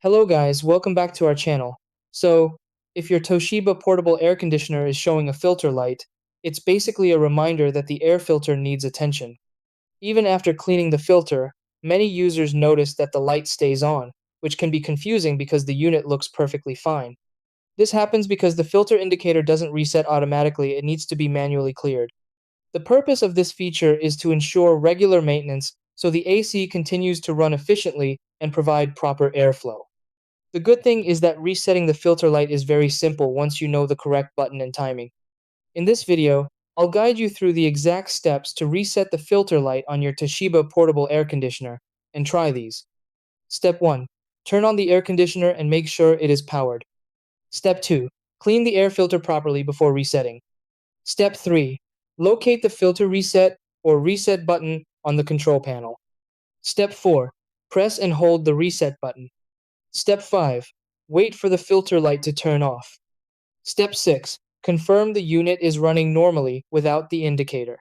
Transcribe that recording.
Hello guys, welcome back to our channel. If your Toshiba Portable Air Conditioner is showing a filter light, it's basically a reminder that the air filter needs attention. Even after cleaning the filter, many users notice that the light stays on, which can be confusing because the unit looks perfectly fine. This happens because the filter indicator doesn't reset automatically, it needs to be manually cleared. The purpose of this feature is to ensure regular maintenance so the AC continues to run efficiently and provide proper airflow. The good thing is that resetting the filter light is very simple once you know the correct button and timing. In this video, I'll guide you through the exact steps to reset the filter light on your Toshiba portable air conditioner, and try these. Step 1. Turn on the air conditioner and make sure it is powered. Step 2. Clean the air filter properly before resetting. Step 3. Locate the filter reset or reset button on the control panel. Step 4. Press and hold the reset button. Step 5. Wait for the filter light to turn off. Step 6. Confirm the unit is running normally without the indicator.